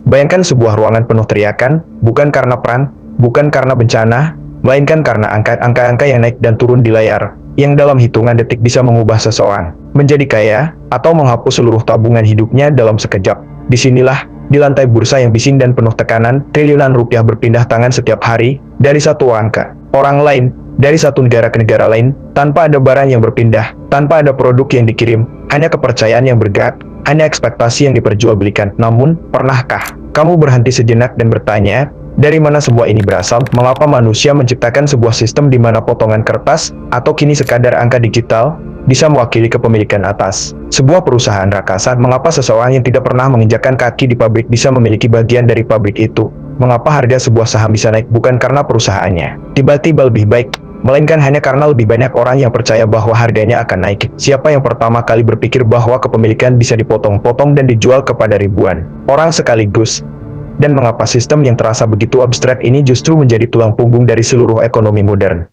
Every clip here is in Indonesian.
Bayangkan sebuah ruangan penuh teriakan, bukan karena perang, bukan karena bencana, melainkan karena angka-angka yang naik dan turun di layar, yang dalam hitungan detik bisa mengubah seseorang menjadi kaya, atau menghapus seluruh tabungan hidupnya dalam sekejap. Disinilah, di lantai bursa yang bising dan penuh tekanan, triliunan rupiah berpindah tangan setiap hari, dari satu angka orang lain, dari satu negara ke negara lain, tanpa ada barang yang berpindah, tanpa ada produk yang dikirim, hanya kepercayaan yang bergerak, hanya ekspektasi yang diperjualbelikan. Namun, pernahkah kamu berhenti sejenak dan bertanya, dari mana semua ini berasal? Mengapa manusia menciptakan sebuah sistem di mana potongan kertas, atau kini sekadar angka digital, bisa mewakili kepemilikan atas sebuah perusahaan raksasa? Mengapa seseorang yang tidak pernah menginjakkan kaki di pabrik bisa memiliki bagian dari pabrik itu? Mengapa harga sebuah saham bisa naik bukan karena perusahaannya tiba-tiba lebih baik, melainkan hanya karena lebih banyak orang yang percaya bahwa harganya akan naik? Siapa yang pertama kali berpikir bahwa kepemilikan bisa dipotong-potong dan dijual kepada ribuan orang sekaligus? Dan mengapa sistem yang terasa begitu abstrak ini justru menjadi tulang punggung dari seluruh ekonomi modern?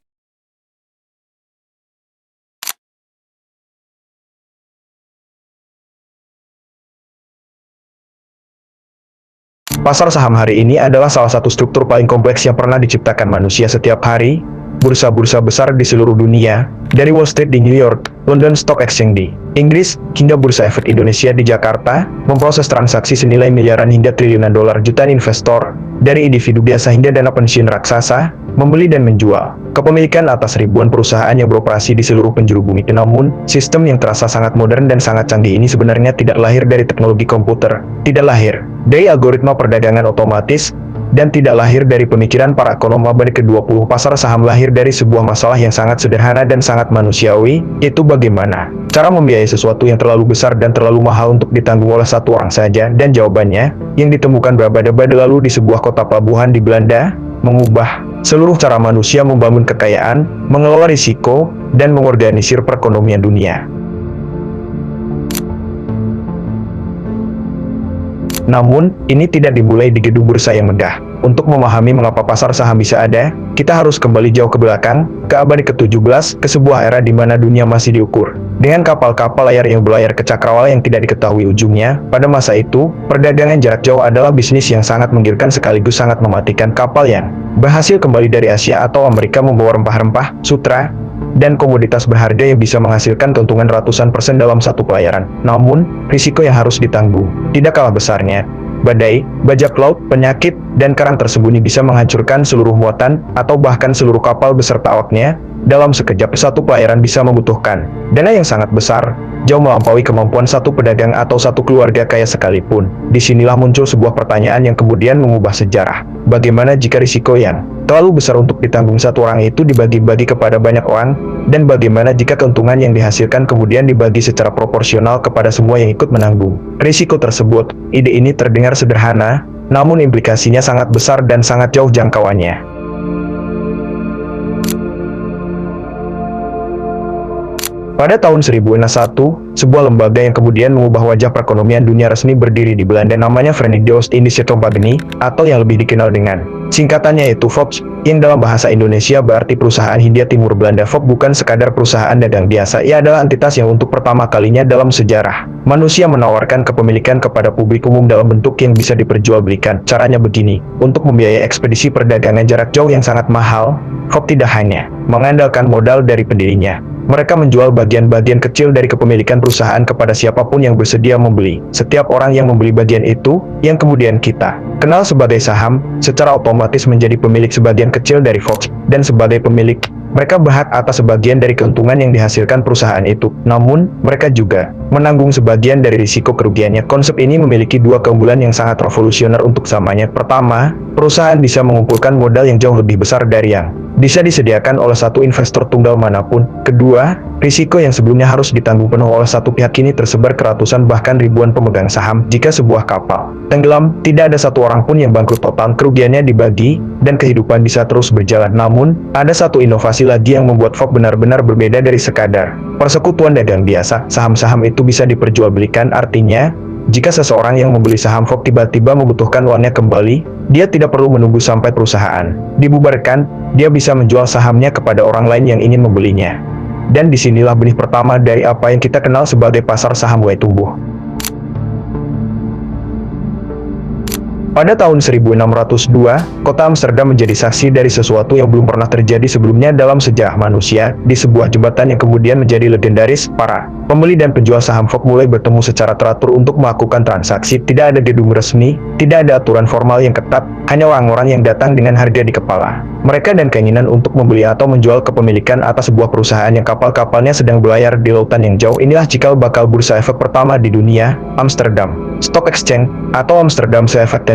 Pasar saham hari ini adalah salah satu struktur paling kompleks yang pernah diciptakan manusia. Setiap hari, bursa-bursa besar di seluruh dunia, dari Wall Street di New York, London Stock Exchange di Inggris, hingga Bursa Efek Indonesia di Jakarta, memproses transaksi senilai miliaran hingga triliunan dolar. Jutaan investor, dari individu biasa hingga dana pensiun raksasa, membeli dan menjual kepemilikan atas ribuan perusahaan yang beroperasi di seluruh penjuru bumi. Namun, sistem yang terasa sangat modern dan sangat canggih ini sebenarnya tidak lahir dari teknologi komputer, tidak lahir dari algoritma perdagangan otomatis, dan tidak lahir dari pemikiran para ekonom abad ke-20. Pasar saham lahir dari sebuah masalah yang sangat sederhana dan sangat manusiawi, yaitu bagaimana cara membiayai sesuatu yang terlalu besar dan terlalu mahal untuk ditanggung oleh satu orang saja. Dan jawabannya, yang ditemukan berabad-abad lalu di sebuah kota pelabuhan di Belanda, mengubah seluruh cara manusia membangun kekayaan, mengelola risiko, dan mengorganisir perekonomian dunia. Namun, ini tidak dimulai di gedung bursa yang megah. Untuk memahami mengapa pasar saham bisa ada, kita harus kembali jauh ke belakang, ke abad ke-17, ke sebuah era di mana dunia masih diukur dengan kapal-kapal layar yang berlayar ke cakrawala yang tidak diketahui ujungnya. Pada masa itu, perdagangan jarak jauh adalah bisnis yang sangat menggiurkan sekaligus sangat mematikan. Kapal yang berhasil kembali dari Asia atau Amerika membawa rempah-rempah, sutra, dan komoditas berharga yang bisa menghasilkan keuntungan ratusan persen dalam satu pelayaran. Namun, risiko yang harus ditanggung tidak kalah besarnya. Badai, bajak laut, penyakit, dan karang tersembunyi bisa menghancurkan seluruh muatan, atau bahkan seluruh kapal beserta awaknya. Dalam sekejap, satu pelayaran bisa membutuhkan dana yang sangat besar, jauh melampaui kemampuan satu pedagang atau satu keluarga kaya sekalipun. Disinilah muncul sebuah pertanyaan yang kemudian mengubah sejarah. Bagaimana jika risiko yang terlalu besar untuk ditanggung satu orang itu dibagi-bagi kepada banyak orang? Dan bagaimana jika keuntungan yang dihasilkan kemudian dibagi secara proporsional kepada semua yang ikut menanggung risiko tersebut? Ide ini terdengar sederhana, namun implikasinya sangat besar dan sangat jauh jangkauannya. Pada tahun 1061, sebuah lembaga yang kemudian mengubah wajah perekonomian dunia resmi berdiri di Belanda, namanya Verenigde Oost-Indische Compagnie, atau yang lebih dikenal dengan singkatannya yaitu VOBS, yang dalam bahasa Indonesia berarti Perusahaan Hindia Timur Belanda. VOBS bukan sekadar perusahaan dagang biasa, ia adalah entitas yang untuk pertama kalinya dalam sejarah manusia menawarkan kepemilikan kepada publik umum dalam bentuk yang bisa diperjualbelikan. Caranya begini, untuk membiayai ekspedisi perdagangan jarak jauh yang sangat mahal, VOBS tidak hanya mengandalkan modal dari pendirinya. Mereka menjual bagian-bagian kecil dari kepemilikan perusahaan kepada siapapun yang bersedia membeli. Setiap orang yang membeli bagian itu, yang kemudian kita kenal sebagai saham, secara otomatis menjadi pemilik sebagian kecil dari VOBS, dan sebagai pemilik, mereka berhak atas sebagian dari keuntungan yang dihasilkan perusahaan itu. Namun, mereka juga menanggung sebagian dari risiko kerugiannya. Konsep ini memiliki dua keunggulan yang sangat revolusioner untuk zamannya. Pertama, perusahaan bisa mengumpulkan modal yang jauh lebih besar dari yang bisa disediakan oleh satu investor tunggal manapun. Kedua, risiko yang sebelumnya harus ditanggung penuh oleh satu pihak kini tersebar ke ratusan bahkan ribuan pemegang saham. Jika sebuah kapal tenggelam, tidak ada satu orang pun yang bangkrut total, kerugiannya dibagi, dan kehidupan bisa terus berjalan. Namun, ada satu inovasi lagi yang membuat VOBS benar-benar berbeda dari sekadar persekutuan dagang biasa. Saham-saham itu bisa diperjualbelikan, artinya, jika seseorang yang membeli saham VOBS tiba-tiba membutuhkan uangnya kembali, dia tidak perlu menunggu sampai perusahaan dibubarkan, dia bisa menjual sahamnya kepada orang lain yang ingin membelinya. Dan disinilah benih pertama dari apa yang kita kenal sebagai pasar saham mulai tumbuh. Pada tahun 1602, kota Amsterdam menjadi saksi dari sesuatu yang belum pernah terjadi sebelumnya dalam sejarah manusia, di sebuah jembatan yang kemudian menjadi legendaris. Para pembeli dan penjual saham FOB mulai bertemu secara teratur untuk melakukan transaksi. Tidak ada gedung resmi, tidak ada aturan formal yang ketat, hanya orang-orang yang datang dengan harga di kepala mereka dan keinginan untuk membeli atau menjual kepemilikan atas sebuah perusahaan yang kapal-kapalnya sedang berlayar di lautan yang jauh. Inilah cikal bakal bursa efek pertama di dunia, Amsterdam Stock Exchange, atau Amsterdam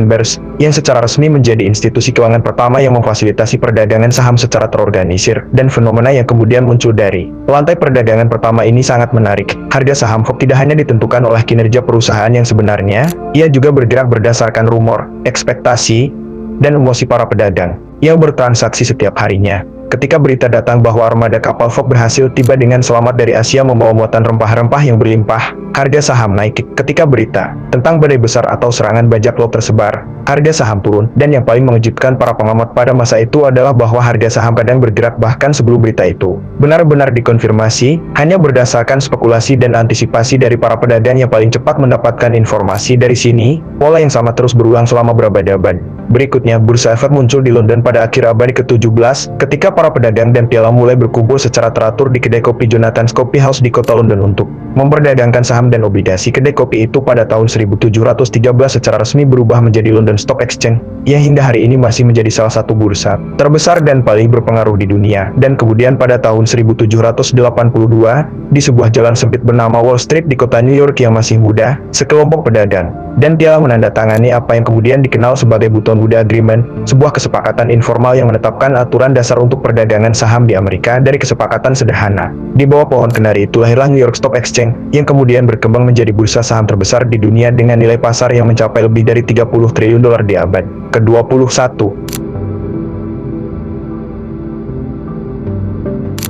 Beurs, yang secara resmi menjadi institusi keuangan pertama yang memfasilitasi perdagangan saham secara terorganisir, dan fenomena yang kemudian muncul dari lantai perdagangan pertama ini sangat menarik. Harga saham FOB tidak hanya ditentukan oleh kinerja perusahaan yang sebenarnya, ia juga bergerak berdasarkan rumor, ekspektasi, dan emosi para pedagang yang bertransaksi setiap harinya. Ketika berita datang bahwa armada kapal FOB berhasil tiba dengan selamat dari Asia membawa muatan rempah-rempah yang berlimpah, harga saham naik. Ketika berita tentang badai besar atau serangan bajak laut tersebar, harga saham turun. Dan yang paling mengejutkan para pengamat pada masa itu adalah bahwa harga saham kadang bergerak bahkan sebelum berita itu benar-benar dikonfirmasi, hanya berdasarkan spekulasi dan antisipasi dari para pedagang yang paling cepat mendapatkan informasi. Dari sini, pola yang sama terus berulang selama berabad-abad. Berikutnya, bursa efek muncul di London pada akhir abad ke-17, ketika para pedagang dan pialang mulai berkumpul secara teratur di kedai kopi Jonathan's Coffee House di kota London untuk memperdagangkan saham dan obligasi. Kedai kopi itu pada tahun 1713 secara resmi berubah menjadi London Stock Exchange, yang hingga hari ini masih menjadi salah satu bursa terbesar dan paling berpengaruh di dunia. Dan kemudian pada tahun 1782, di sebuah jalan sempit bernama Wall Street di kota New York yang masih muda, sekelompok pedagang dan pialang menandatangani apa yang kemudian dikenal sebagai Button Woods Agreement, sebuah kesepakatan informal yang menetapkan aturan dasar untuk perdagangan saham di Amerika. Dari kesepakatan sederhana di bawah pohon kenari itu lahirlah New York Stock Exchange, yang kemudian berkembang menjadi bursa saham terbesar di dunia dengan nilai pasar yang mencapai lebih dari 30 triliun dolar di abad ke-21.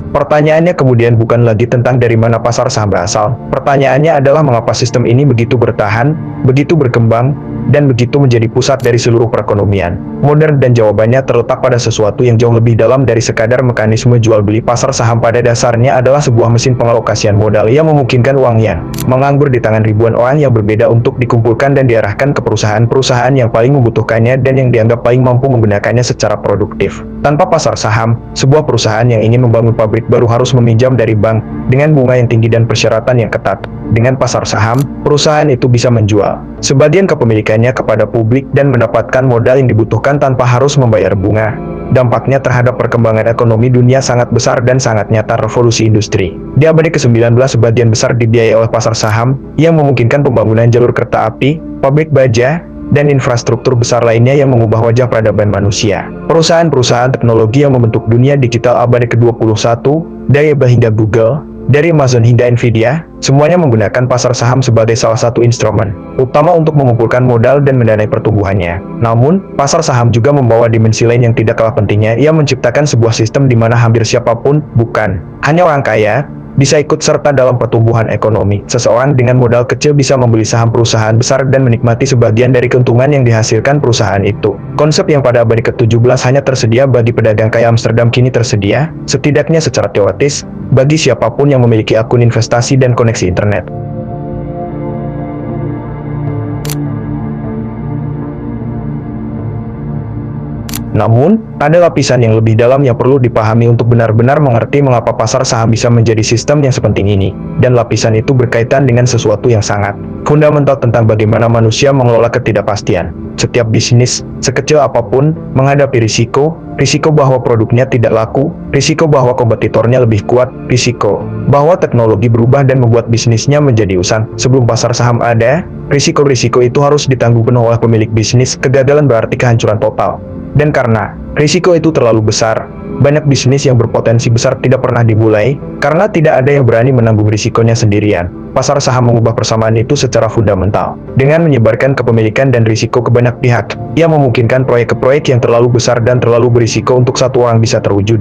Pertanyaannya kemudian bukan lagi tentang dari mana pasar saham berasal. Pertanyaannya adalah mengapa sistem ini begitu bertahan, begitu berkembang, dan begitu menjadi pusat dari seluruh perekonomian modern. Dan jawabannya terletak pada sesuatu yang jauh lebih dalam dari sekadar mekanisme jual beli. Pasar saham pada dasarnya adalah sebuah mesin pengalokasian modal yang memungkinkan uang yang menganggur di tangan ribuan orang yang berbeda untuk dikumpulkan dan diarahkan ke perusahaan-perusahaan yang paling membutuhkannya dan yang dianggap paling mampu menggunakannya secara produktif. Tanpa pasar saham, sebuah perusahaan yang ingin membangun pabrik baru harus meminjam dari bank dengan bunga yang tinggi dan persyaratan yang ketat. Dengan pasar saham, perusahaan itu bisa menjual sebagian kepemilikannya kepada publik dan mendapatkan modal yang dibutuhkan tanpa harus membayar bunga. Dampaknya terhadap perkembangan ekonomi dunia sangat besar dan sangat nyata. Revolusi industri di abad ke-19 sebagian besar dibiayai oleh pasar saham, yang memungkinkan pembangunan jalur kereta api, pabrik baja, dan infrastruktur besar lainnya yang mengubah wajah peradaban manusia. Perusahaan-perusahaan teknologi yang membentuk dunia digital abad ke-21, dari Apple hingga Google, dari Amazon hingga Nvidia, semuanya menggunakan pasar saham sebagai salah satu instrumen utama untuk mengumpulkan modal dan mendanai pertumbuhannya. Namun, pasar saham juga membawa dimensi lain yang tidak kalah pentingnya. Ia menciptakan sebuah sistem di mana hampir siapapun, bukan hanya orang kaya, bisa ikut serta dalam pertumbuhan ekonomi. Seseorang dengan modal kecil bisa membeli saham perusahaan besar dan menikmati sebagian dari keuntungan yang dihasilkan perusahaan itu. Konsep yang pada abad ke-17 hanya tersedia bagi pedagang kaya Amsterdam kini tersedia, setidaknya secara teoritis, bagi siapapun yang memiliki akun investasi dan koneksi internet. Namun, ada lapisan yang lebih dalam yang perlu dipahami untuk benar-benar mengerti mengapa pasar saham bisa menjadi sistem yang sepenting ini. Dan lapisan itu berkaitan dengan sesuatu yang sangat fundamental tentang bagaimana manusia mengelola ketidakpastian. Setiap bisnis, sekecil apapun, menghadapi risiko bahwa produknya tidak laku, risiko bahwa kompetitornya lebih kuat, risiko bahwa teknologi berubah dan membuat bisnisnya menjadi usang. Sebelum pasar saham ada, risiko-risiko itu harus ditanggung penuh oleh pemilik bisnis. Kegagalan berarti kehancuran total. Dan karena risiko itu terlalu besar, banyak bisnis yang berpotensi besar tidak pernah dimulai, karena tidak ada yang berani menanggung risikonya sendirian. Pasar saham mengubah persamaan itu secara fundamental. Dengan menyebarkan kepemilikan dan risiko ke banyak pihak, ia memungkinkan proyek-proyek yang terlalu besar dan terlalu berisiko untuk satu orang bisa terwujud.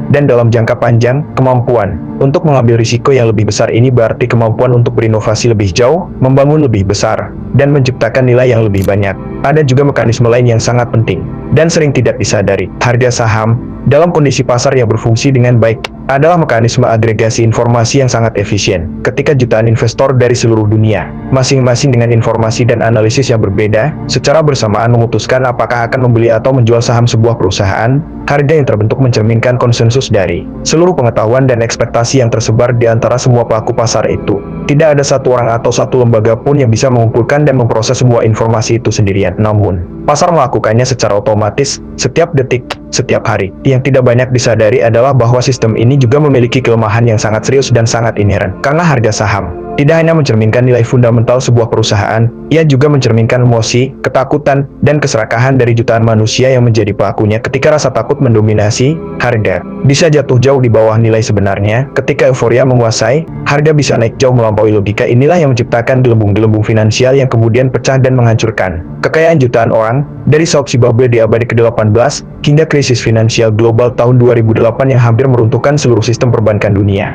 Dan dalam jangka panjang, kemampuan untuk mengambil risiko yang lebih besar ini berarti kemampuan untuk berinovasi lebih jauh, membangun lebih besar, dan menciptakan nilai yang lebih banyak. Ada juga mekanisme lain yang sangat penting dan sering tidak disadari. Harga saham Dalam kondisi pasar yang berfungsi dengan baik, adalah mekanisme agregasi informasi yang sangat efisien. Ketika jutaan investor dari seluruh dunia, masing-masing dengan informasi dan analisis yang berbeda, secara bersamaan memutuskan apakah akan membeli atau menjual saham sebuah perusahaan, harga yang terbentuk mencerminkan konsensus dari seluruh pengetahuan dan ekspektasi yang tersebar di antara semua pelaku pasar itu. Tidak ada satu orang atau satu lembaga pun yang bisa mengumpulkan dan memproses semua informasi itu sendirian. Namun, pasar melakukannya secara otomatis, setiap detik, setiap hari. Yang tidak banyak disadari adalah bahwa sistem ini juga memiliki kelemahan yang sangat serius dan sangat inheren. Karena harga saham tidak hanya mencerminkan nilai fundamental sebuah perusahaan, ia juga mencerminkan emosi, ketakutan, dan keserakahan dari jutaan manusia yang menjadi pelakunya ketika rasa takut mendominasi, harga bisa jatuh jauh di bawah nilai sebenarnya. Ketika euforia menguasai, harga bisa naik jauh melampaui logika. Inilah yang menciptakan gelembung-gelembung finansial yang kemudian pecah dan menghancurkan kekayaan jutaan orang, dari Saudi bubble di abad ke-18, hingga krisis finansial global tahun 2008 yang hampir meruntuhkan seluruh sistem perbankan dunia.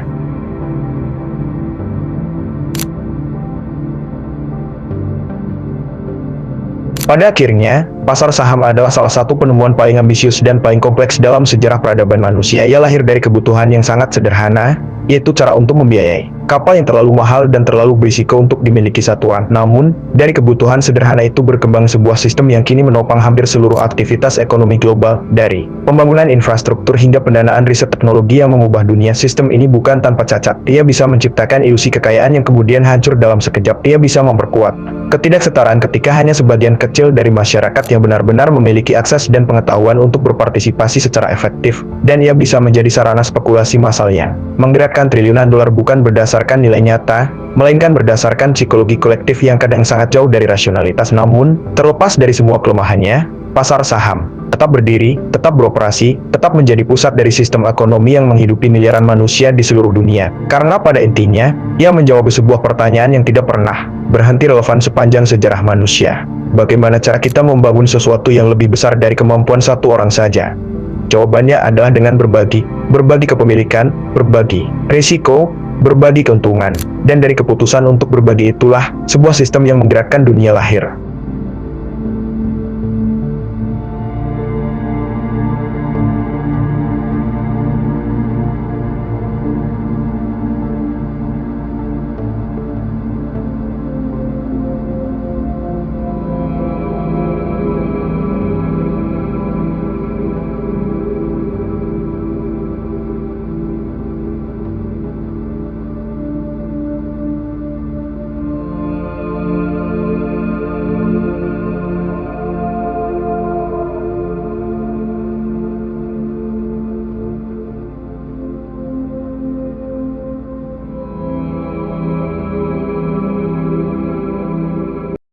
Pada akhirnya, pasar saham adalah salah satu penemuan paling ambisius dan paling kompleks dalam sejarah peradaban manusia. Ia lahir dari kebutuhan yang sangat sederhana, yaitu cara untuk membiayai kapal yang terlalu mahal dan terlalu berisiko untuk dimiliki satu orang. Namun, dari kebutuhan sederhana itu berkembang sebuah sistem yang kini menopang hampir seluruh aktivitas ekonomi global, dari pembangunan infrastruktur hingga pendanaan riset teknologi yang mengubah dunia. Sistem ini bukan tanpa cacat. Ia bisa menciptakan ilusi kekayaan yang kemudian hancur dalam sekejap. Ia bisa memperkuat ketidaksetaraan ketika hanya sebagian kecil dari masyarakat yang benar-benar memiliki akses dan pengetahuan untuk berpartisipasi secara efektif, dan ia bisa menjadi sarana spekulasi massal yang menggerakkan triliunan dolar bukan berdasarkan nilai nyata, melainkan berdasarkan psikologi kolektif yang kadang sangat jauh dari rasionalitas. Namun, terlepas dari semua kelemahannya, pasar saham tetap berdiri, tetap beroperasi, tetap menjadi pusat dari sistem ekonomi yang menghidupi miliaran manusia di seluruh dunia. Karena pada intinya, ia menjawab sebuah pertanyaan yang tidak pernah berhenti relevan sepanjang sejarah manusia. Bagaimana cara kita membangun sesuatu yang lebih besar dari kemampuan satu orang saja? Jawabannya adalah dengan berbagi kepemilikan, berbagi risiko, berbagi keuntungan, dan dari keputusan untuk berbagi itulah sebuah sistem yang menggerakkan dunia lahir.